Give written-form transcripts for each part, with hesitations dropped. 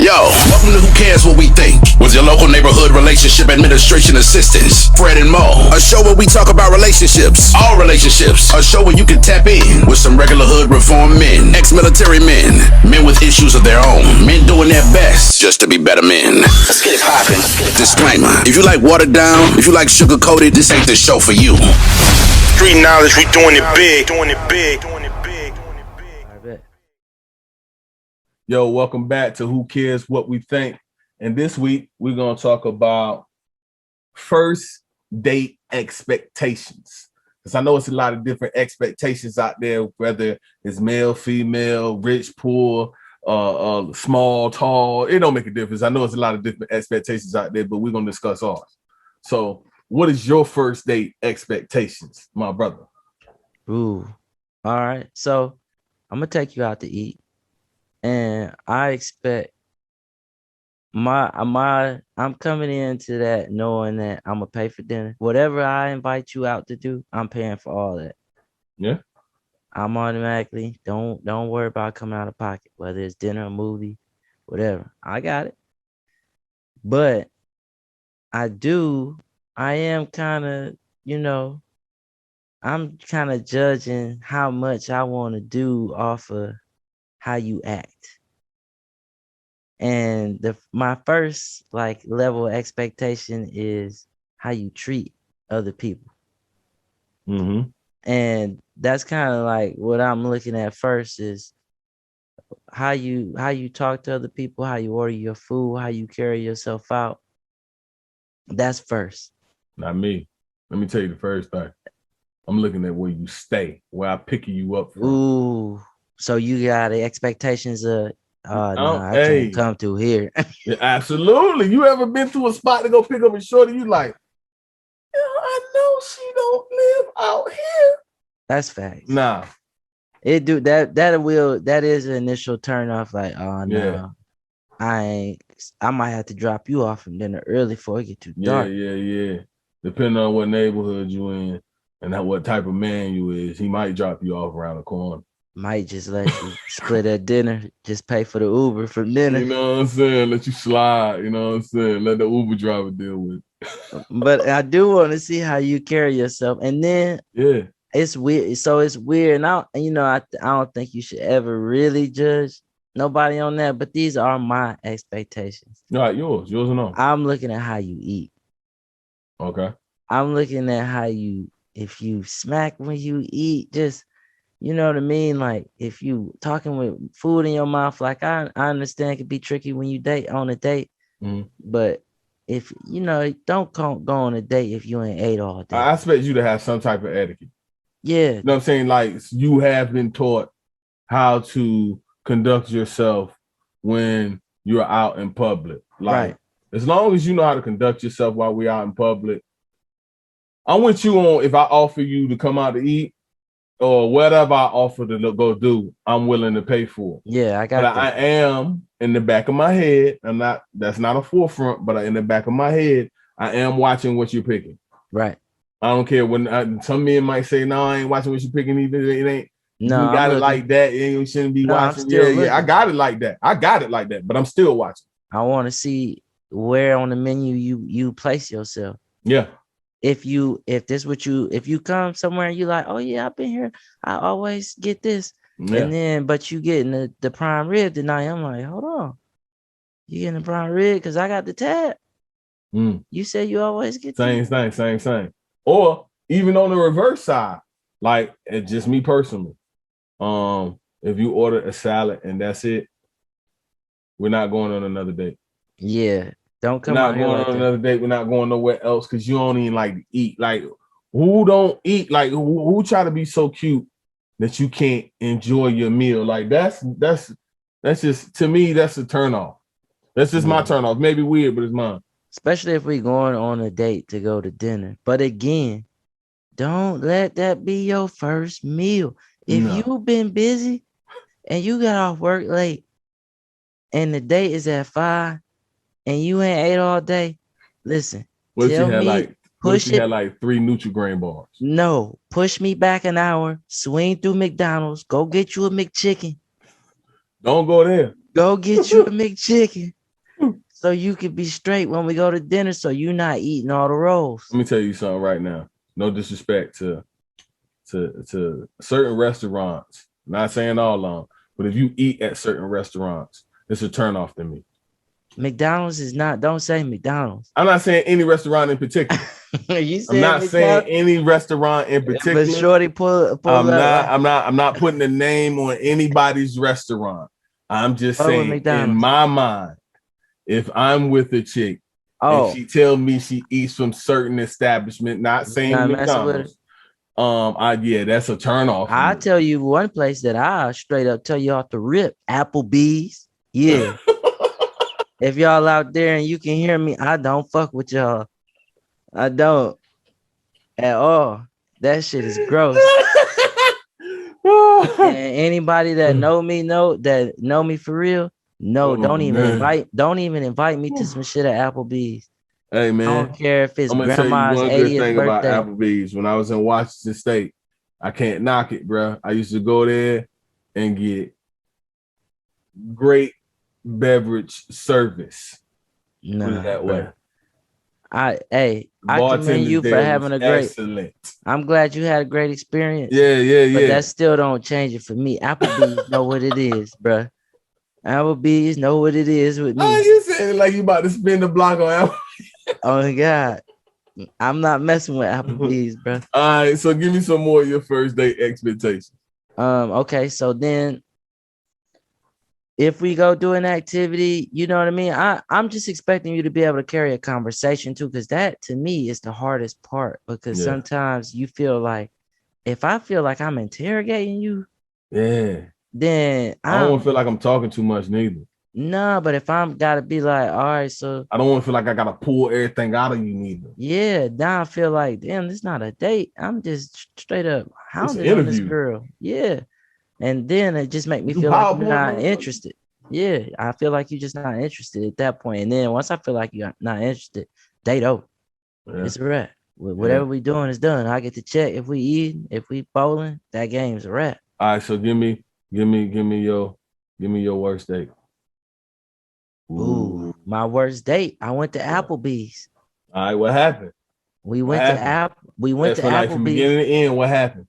Yo, welcome to Who Cares What We Think with your local neighborhood relationship administration assistants, Fred and Mo. A show where we talk about relationships, all relationships. A show where you can tap in with some regular hood reform men, ex-military men, men with issues of their own, men doing their best just to be better men. Let's get it poppin'. Disclaimer: if you like watered down, if you like sugar coated, this ain't the show for you. Street knowledge, we doing it big. Yo, welcome back to Who Cares What We Think. And this week, we're going to talk about first date expectations. Because I know it's a lot of different expectations out there, whether it's male, female, rich, poor, small, tall. It don't make a difference. I know it's a lot of different expectations out there, but we're going to discuss ours. So what is your first date expectations, my brother? Ooh, all right. So I'm going to take you out to eat. And I expect I'm coming into that knowing that I'm gonna pay for dinner. Whatever I invite you out to do, I'm paying for all that. Yeah. I'm automatically don't worry about coming out of pocket, whether it's dinner, a movie, whatever. I got it. But I am kind of, I'm kind of judging how much I want to do off of how you act. And my first level of expectation is how you treat other people. Mm-hmm. And that's kind of like what I'm looking at first is how you talk to other people, how you order your food, how you carry yourself out. That's first. Not me. Let me tell you the first thing. I'm looking at where you stay, where I pick you up from. Ooh. So you got the expectations of, I can't come to here. Yeah, absolutely. You ever been to a spot to go pick up a shorty? You like, I know she don't live out here. That's facts. Nah. That is an initial turn off. Like, oh no, yeah. I might have to drop you off from dinner early before it get too dark. Yeah. Depending on what neighborhood you in and what type of man you is, he might drop you off around the corner. Might just let you split at dinner, just pay for the Uber from dinner. You know what I'm saying? Let you slide, you know what I'm saying? Let the Uber driver deal with it. But I do want to see how you carry yourself. And then it's weird. So it's weird. And I don't think you should ever really judge nobody on that, but these are my expectations. All right, yours or no? I'm looking at how you eat. Okay. I'm looking at if you smack when you eat, just, you know what I mean? Like if you talking with food in your mouth, like I understand it could be tricky when you date on a date, but if don't go on a date if you ain't ate all day. I expect you to have some type of etiquette. Yeah. You know what I'm saying? Like you have been taught how to conduct yourself when you're out in public. Like as long as you know how to conduct yourself while we're out in public, I'm with you on if I offer you to come out to eat or whatever I offer to go do, I'm willing to pay for. Yeah, I got that. I am in the back of my head. That's not a forefront, but in the back of my head, I am watching what you're picking. Right. I don't care when some men might say, no, I ain't watching what you're picking either. It ain't. No, you got it like that. You shouldn't be watching. Yeah. I got it like that. But I'm still watching. I want to see where on the menu you place yourself. Yeah. If you come somewhere and you like, oh yeah, I've been here, I always get this. Yeah. And then but you getting the prime rib tonight. I'm like, hold on. You getting the prime rib because I got the tab. You said you always get same thing. Or even on the reverse side, like it's just me personally. If you order a salad and that's it, we're not going on another date. Yeah. Don't come out here on another date. We're not going nowhere else because you don't even like to eat. Like who don't eat? Like who try to be so cute that you can't enjoy your meal? Like that's just, to me, that's a turn off. That's just my turn off. Maybe weird, but it's mine. Especially if we going on a date to go to dinner. But again, don't let that be your first meal. If you've been busy and you got off work late and the date is at 5 and you ain't ate all day, listen. What if you had like 3 Nutri-Grain bars? No, push me back an hour, swing through McDonald's, go get you a McChicken. Don't go there. Go get you a McChicken. So you could be straight when we go to dinner, so you're not eating all the rolls. Let me tell you something right now. No disrespect to certain restaurants. Not saying all of them, but if you eat at certain restaurants, it's a turnoff to me. McDonald's is not. Don't say McDonald's. I'm not saying any restaurant in particular. You I'm said not saying McDonald's, any restaurant in but particular. Shorty pull up. I'm not putting a name on anybody's restaurant. I'm just Fuck with saying in McDonald's. my mind, if I'm with a chick and Oh, she tell me she eats from certain establishment, not saying not messing with it. McDonald's, yeah, that's a turn off. I tell you one place that I straight up tell you off the rip, Applebee's. Yeah. If y'all out there and you can hear me, I don't fuck with y'all. I don't at all. That shit is gross. And anybody that know me for real, no, don't even invite me to some shit at Applebee's. Hey man, I don't care if it's I'm gonna tell you grandma's one good 80th thing about birthday. Applebee's. When I was in Washington State, I can't knock it, bro. I used to go there and get great beverage service. Put it that way. I commend Bartenders you for there having was a great. excellent. I'm glad you had a great experience. Yeah. But that still don't change it for me. Applebee's know what it is, bro. Applebee's know what it is with me. Oh, you saying it like you about to spin the block on Apple? Oh my God. I'm not messing with Applebee's, bro. All right, so give me some more of your first date expectations. Okay, so then if we go do an activity, you know what I mean? I'm just expecting you to be able to carry a conversation too, because that to me is the hardest part. Because sometimes you feel like if I feel like I'm interrogating you, then I don't feel like I'm talking too much neither. Nah, but if I'm gotta be like, all right, so I don't want to feel like I gotta pull everything out of you neither. Yeah, now I feel like, damn, this not a date. I'm just straight up hounding on this girl. Yeah. And then it just make me feel like you're not interested. Yeah, I feel like you're just not interested at that point. And then once I feel like you're not interested, date over. Yeah. It's a wrap. Whatever we doing is done. I get to check if we eating, if we bowling, that game's a wrap. All right, so give me your worst date. Ooh, my worst date. I went to Applebee's. All right, what happened? We went to Applebee's. From beginning to end, what happened?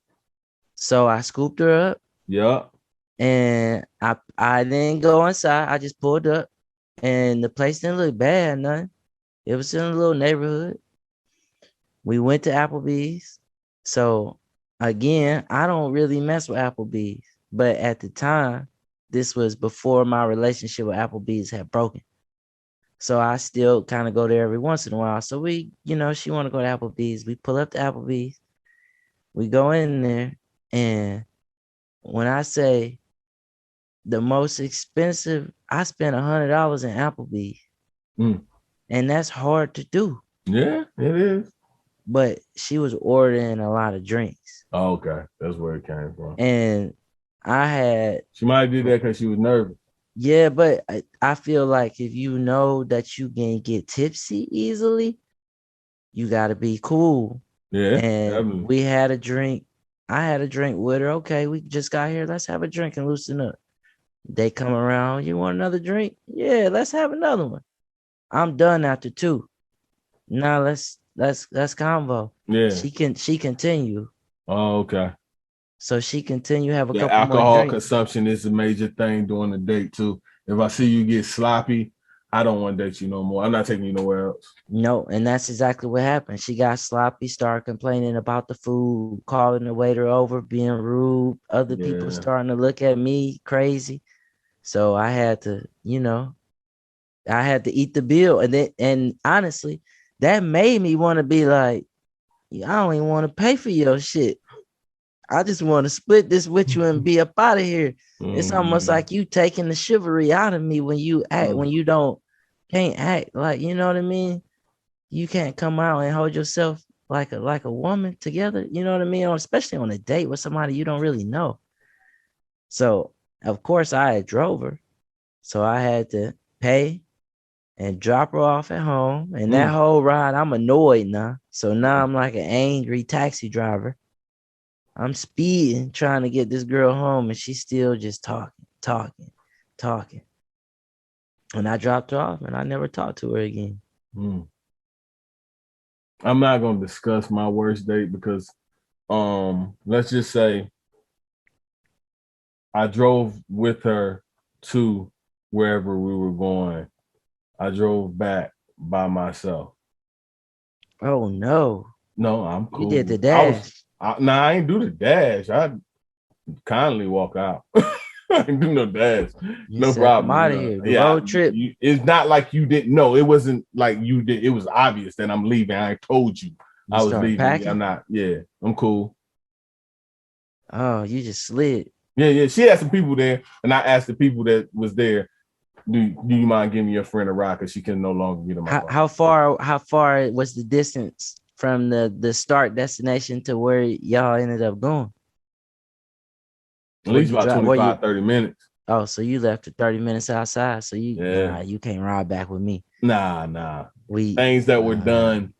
So I scooped her up. Yep. And I didn't go inside. I just pulled up, and the place didn't look bad, nothing. It was in a little neighborhood. We went to Applebee's. So again, I don't really mess with Applebee's, but at the time, this was before my relationship with Applebee's had broken. So I still kind of go there every once in a while. So we, she want to go to Applebee's. We pull up to Applebee's. We go in there, and when I say the most expensive, I spent $100 in Applebee's. And that's hard to do. Yeah, it is. But she was ordering a lot of drinks. Oh, okay. That's where it came from. And she might have did that because she was nervous. Yeah, but I feel like if you know that you can get tipsy easily, you got to be cool. Yeah. And definitely. we had a drink. I had a drink with her. Okay, we just got here. Let's have a drink and loosen up. They come around. You want another drink? Yeah, let's have another one. I'm done after 2. Now let's convo. Yeah. She continue. Oh, okay. So she continue have a couple alcohol more drinks. Consumption is a major thing during the date too. If I see you get sloppy, I don't want to date you no more. I'm not taking you nowhere else. No, and that's exactly what happened. She got sloppy, started complaining about the food, calling the waiter over, being rude. Other people starting to look at me crazy. So I had to, eat the bill. And honestly, that made me want to be like, I don't even want to pay for your shit. I just want to split this with you and be up out of here. It's almost like you taking the chivalry out of me when you act, when you can't act like, you know what I mean? You can't come out and hold yourself like a woman together. You know what I mean? Especially on a date with somebody you don't really know. So of course I had drove her. So I had to pay and drop her off at home. And that whole ride, I'm annoyed now. So now I'm like an angry taxi driver. I'm speeding, trying to get this girl home, and she's still just talking. And I dropped her off, and I never talked to her again. I'm not gonna discuss my worst date because let's just say I drove with her to wherever we were going. I drove back by myself. Oh no. No, I'm cool. You did the dash. I ain't do the dash. I kindly walk out. I didn't do no dash. You No said, problem. I'm out of here. The road trip. It's not like you didn't know. It wasn't like you did. It was obvious that I'm leaving. I told you I was leaving. Packing? I'm not. Yeah, I'm cool. Oh, you just slid. Yeah. She had some people there, and I asked the people that was there, do you mind giving your friend a ride? Because she can no longer get in my car. How far was the distance from the start destination to where y'all ended up going? At least about 25, 30 minutes. Oh, so you left 30 minutes outside. So you can't ride back with me. Nah. Things that were done.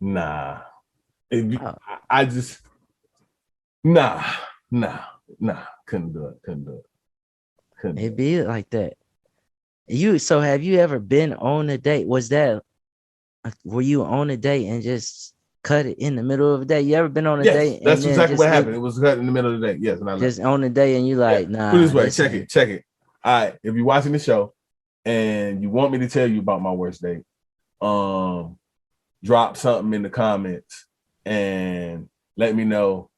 Nah. I just nah. Couldn't do it. It be like that. So have you ever been on a date? Were you on a date and just cut it in the middle of the day? You ever been on a date? That's exactly what happened. It was cut in the middle of the day. Yes, and I just on the day, and you like, nah. Put it this way, check it. All right, if you're watching the show and you want me to tell you about my worst date, drop something in the comments and let me know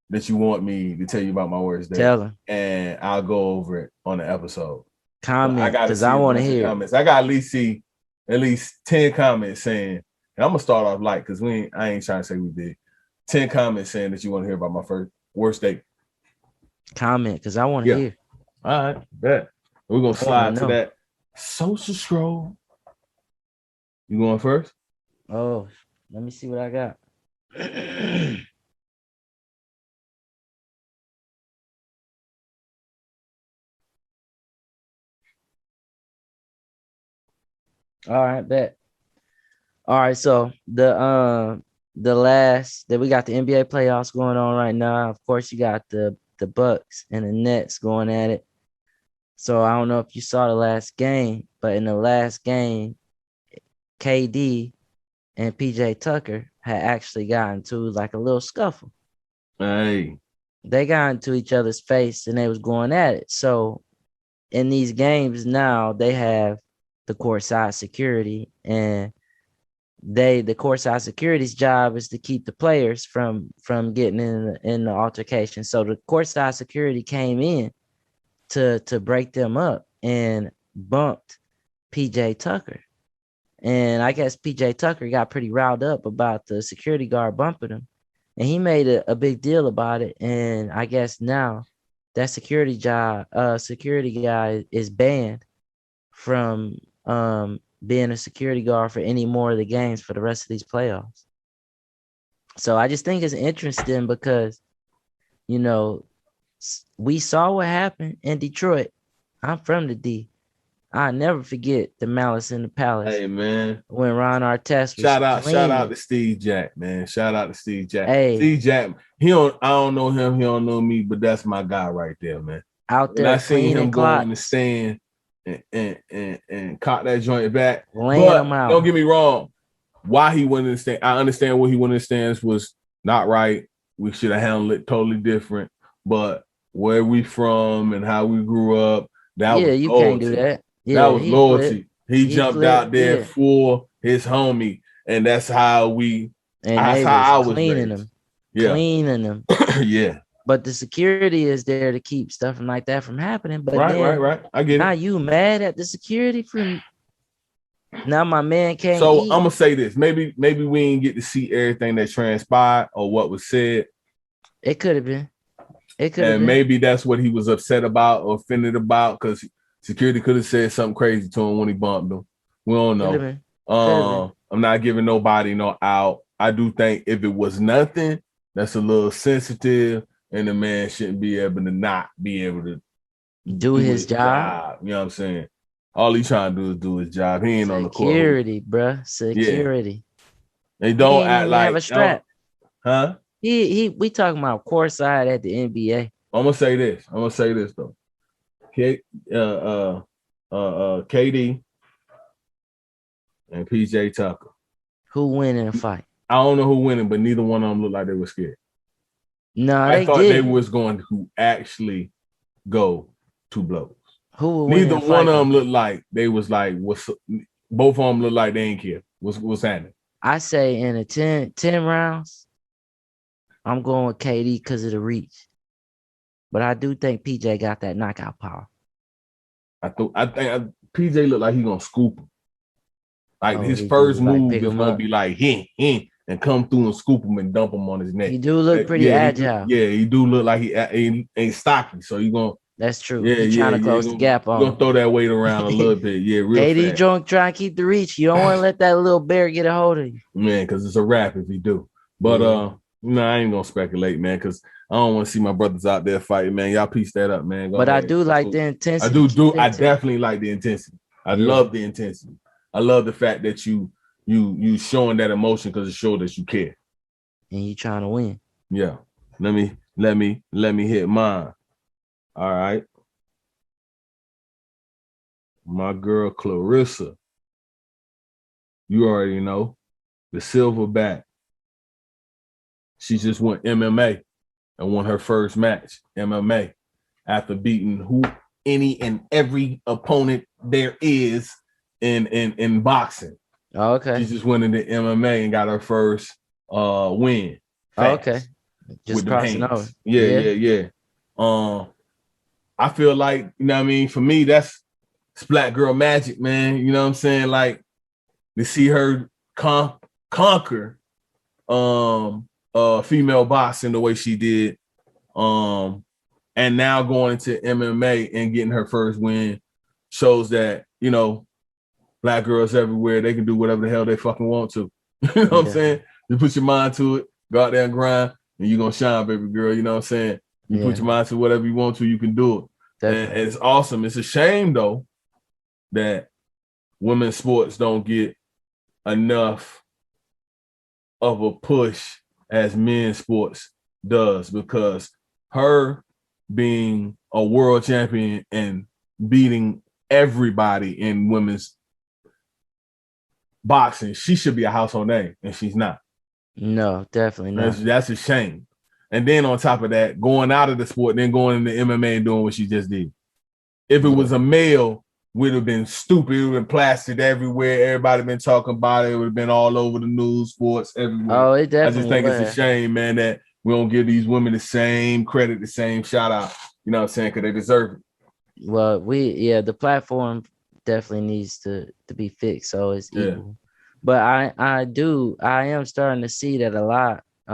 that you want me to tell you about my worst date. Tell them, and I'll go over it on the episode. Comment, because I want to hear comments. I got at least 10 comments saying, and I'm gonna start off light because I ain't trying to say we did. 10 comments saying that you want to hear about my worst date. Comment, because I want to hear. All right, bet. We're gonna slide to that social scroll. You going first? Oh, let me see what I got. All right, bet. All right, so the last that we got the NBA playoffs going on right now. Of course, you got the Bucks and the Nets going at it. So I don't know if you saw the last game, but in the last game, KD and PJ Tucker had actually gotten to like a little scuffle. Hey. They got into each other's face and they was going at it. So in these games now, they have the courtside security, and the courtside security's job is to keep the players from getting in the altercation. So the courtside security came in to break them up and bumped PJ Tucker. And I guess PJ Tucker got pretty riled up about the security guard bumping him, and he made a big deal about it. And I guess now that security guy is banned from being a security guard for any more of the games for the rest of these playoffs. So I just think it's interesting because, we saw what happened in Detroit. I'm from the D. I never forget the Malice in the Palace. Hey, man. When Ron Artest was shout out to Steve Jack, man. Shout out to Steve Jack. Hey. Steve Jack, I don't know him, he don't know me, but that's my guy right there, man. Out there, I seen him go in the stand and caught that joint back. Laying him out. Don't get me wrong. Why he went in the stand, I understand what he went in the stands was not right. We should have handled it totally different. But where we from and how we grew up, that was you loyalty. Can't do that. Yeah, that was loyalty. He jumped out there for his homie, and that's how I was cleaning raised. them. Yeah. Cleaning them. Yeah. But the security is there to keep stuff like that from happening. But right. I get it. Now you mad at the security from now my man can't So eat. I'm gonna say this. Maybe we didn't get to see everything that transpired or what was said. It could have been. And maybe that's what he was upset about or offended about, because security could have said something crazy to him when he bumped him. We don't know. I'm not giving nobody no out. I do think if it was nothing, that's a little sensitive, and the man shouldn't be able to not be able to do his job. You know what I'm saying? All he's trying to do is do his job. He ain't on the court. Security, bruh. Security. Yeah. They don't act like have a strap. Huh? We talking about courtside at the NBA. I'm gonna say this though. Okay, KD and PJ Tucker. Who win in a fight? I don't know who winning, but neither one of them looked like they were scared. No, I thought they was going to actually go to blows. Who would Neither win one of them looked like they was like what's. Both of them looked like they ain't care. What's happening? I say in a 10 rounds, I'm going with KD because of the reach. But I do think PJ got that knockout power. I think PJ looked like he gonna scoop him. Like his he first do, like, move pick is him gonna up. be like and come through and scoop him and dump him on his neck. He do look pretty agile. He do look like he ain't stocky. So you gonna. That's true. Yeah, He's trying to close the gap on. You gonna throw that weight around a little bit. Yeah, real KD fast. drunk trying to keep the reach. You don't want to let that little bear get a hold of you. Man, because it's a wrap if he do. But I ain't gonna speculate, man, because I don't want to see my brothers out there fighting, man. Y'all piece that up, man. Go but ahead. I do like the intensity. I definitely like the intensity. I love the intensity. I love the fact that you showing that emotion because it shows that you care. And you trying to win. Yeah. Let me hit mine. All right. My girl Clarissa. You already know. The silverback. She just went MMA and won her first match, MMA, after beating any and every opponent there is in boxing. Oh, okay. She just went into MMA and got her first win. Oh, okay. Just crossing over. Yeah. I feel like, you know what I mean, for me, that's Black girl magic, man. You know what I'm saying? Like, to see her conquer female boxing the way she did, and now going into MMA and getting her first win shows that, you know, Black girls everywhere, they can do whatever the hell they fucking want to. You know what I'm saying? You put your mind to it, go out there and grind, and you're gonna shine, baby girl. You know what I'm saying? You put your mind to whatever you want to, you can do it. And it's awesome. It's a shame though that women's sports don't get enough of a push as men's sports does, because her being a world champion and beating everybody in women's boxing, she should be a household name, and she's not. No, definitely not. That's a shame. And then on top of that, going out of the sport, then going into MMA and doing what she just did. If it was a male, would have been stupid. It would have been plastered everywhere. Everybody been talking about it. It would have been all over the news, sports, everywhere. Oh, it definitely I just think it's a shame, man, that we don't give these women the same credit, the same shout out. You know what I'm saying? Because they deserve it. Well, the platform definitely needs to be fixed, so it's equal. But I am starting to see that a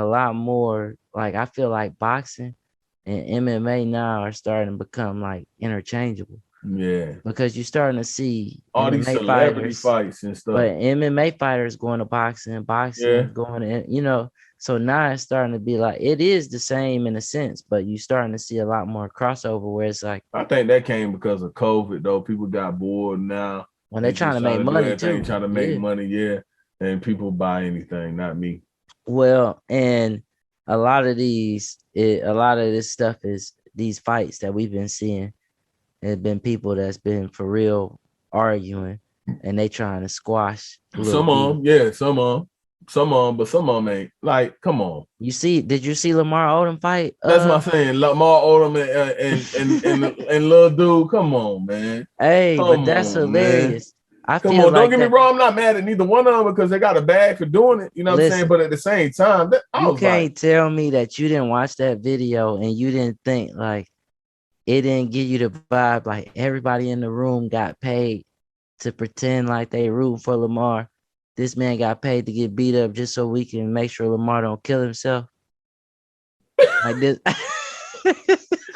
lot more. Like, I feel like boxing and MMA now are starting to become like interchangeable. Yeah, because you're starting to see all MMA these celebrity fights and stuff. But MMA fighters going to boxing going to, you know. So now it's starting to be like, it is the same in a sense, but you're starting to see a lot more crossover where it's like, I think that came because of COVID though. People got bored now. When they're trying to make money too. Trying to make money, and people buy anything, not me. Well, and a lot of this stuff is these fights that we've been seeing. There's been people that's been for real arguing, and they trying to squash. Some of them, but some of them ain't. Like, come on. Did you see Lamar Odom fight? That's what I'm saying. Lamar Odom and little dude, come on, man. Hey, but that's hilarious. Man. Don't get me wrong. I'm not mad at neither one of them because they got a bag for doing it. You know what I'm saying? But at the same time, you can't tell me that you didn't watch that video and you didn't think like, it didn't give you the vibe like everybody in the room got paid to pretend like they rooting for Lamar. This man got paid to get beat up just so we can make sure Lamar don't kill himself. Like this.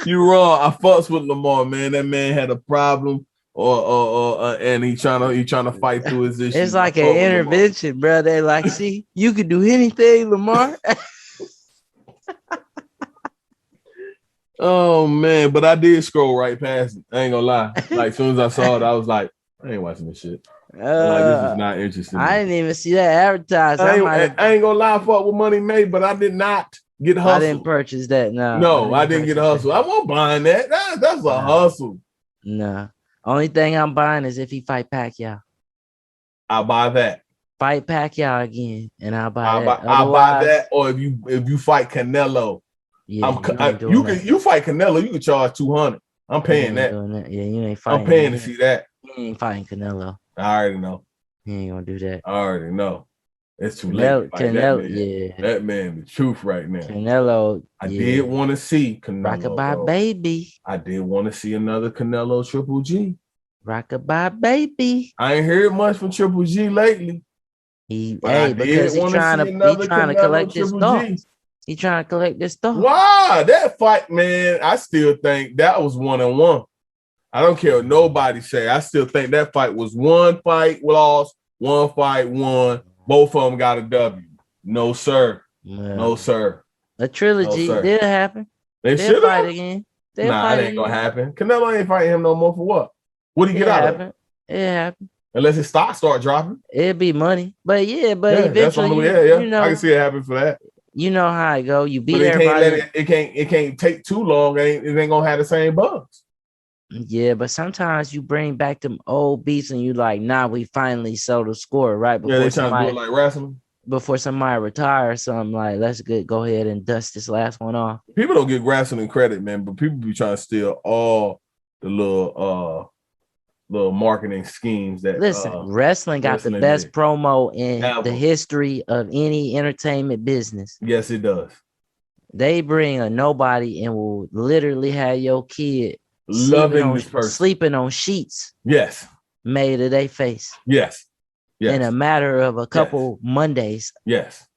You wrong. I fucks with Lamar, man. That man had a problem, and he trying to fight through his issues. It's like an intervention, bro. They like, see, you could do anything, Lamar. Oh man, but I did scroll right past it. I ain't gonna lie. Like, as soon as I saw it, I was like, I ain't watching this shit. This is not interesting. I didn't even see that advertised. I ain't gonna lie, I fought with Money Made, but I did not get hustled. I didn't purchase that. No, I didn't get hustled. I won't buying that. That's a hustle. Nah, Only thing I'm buying is if he fight Pacquiao. I'll buy that. Fight Pacquiao again, and I'll buy that. I'll buy Otherwise, that. Or if you fight Canelo, yeah, you ain't doing that. you fight Canelo, you can charge $200. I'm paying that. That. Yeah, you ain't fighting. I'm paying to see that. You ain't fighting Canelo. I already know. He ain't gonna do that. I already know. It's too late. Canelo, yeah. That man, the truth right now. Canelo. I did want to see Canelo. Rockabye baby. I did want to see another Canelo Triple G. Rockabye baby. I ain't heard much from Triple G lately. Because he's trying to collect his thoughts. He trying to collect this stuff. Wow, that fight, man, I still think that was 1-1. I don't care what nobody say. I still think that fight was one fight lost, one fight won. Both of them got a W. No, sir. Yeah. No, sir. A trilogy did happen. They'll fight again. It ain't gonna happen. Canelo ain't fighting him no more for what? What do you get out of it? It happened. Unless his stock start dropping. It'd be money. But eventually, I can see it happen for that. You know how it go. You beat everybody. It can't take too long. It ain't gonna have the same bugs. Yeah, but sometimes you bring back them old beats and you like, nah, we finally settled the score right before they trying to do it like wrestling. Before somebody retires or something, like, let's go ahead and dust this last one off. People don't give wrestling credit, man, but people be trying to steal all the little marketing schemes that wrestling got the best promo in the history of any entertainment business. Yes, it does. They bring a nobody and will literally have your kid loving this person, sleeping on sheets. Yes. Made of their face. Yes. In a matter of a couple Mondays. Yes.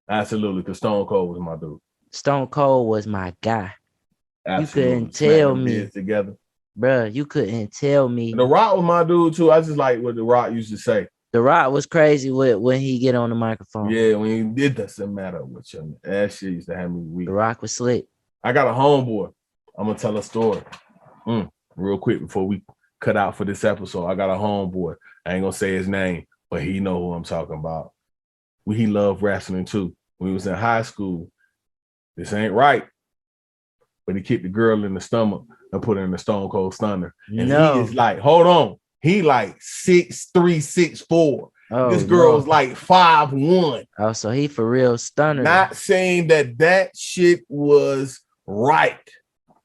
Absolutely. Because Stone Cold was my dude. Stone Cold was my guy. Absolutely. You couldn't tell me. Together. Bruh, you couldn't tell me. And The Rock was my dude too. I just like what The Rock used to say. The Rock was crazy when he get on the microphone. Yeah, when it doesn't matter what your that shit used to have me weak. The Rock was slick. I got a homeboy. I'm gonna tell a story. Real quick before we cut out for this episode. I got a homeboy. I ain't gonna say his name, but he know who I'm talking about. He loved wrestling too. When he was in high school, this ain't right. But he kicked the girl in the stomach and put her in the Stone Cold Stunner. And he is like, hold on. He like 6'3", 6'4". This girl was like 5'1". Oh, so he for real stunner. Not saying that shit was right,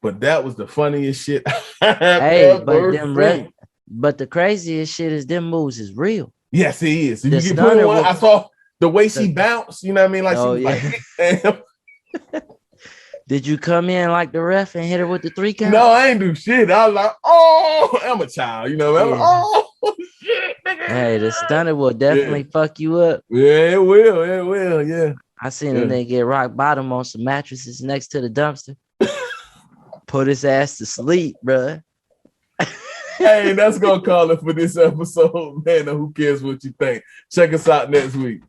but that was the funniest shit I have ever seen. But the craziest shit is them moves is real. Yes, it is. You get put on, I saw the way she bounced. You know what I mean? Like she was like, damn. Did you come in like the ref and hit her with the 3 count? No, I ain't do shit. I was like, oh, I'm a child, you know. I'm like, oh shit, nigga. Hey, the stunner will definitely fuck you up. Yeah, it will, yeah. I seen a nigga get rock bottom on some mattresses next to the dumpster. Put his ass to sleep, bruh. Hey, that's gonna call it for this episode, man. Who cares what you think? Check us out next week.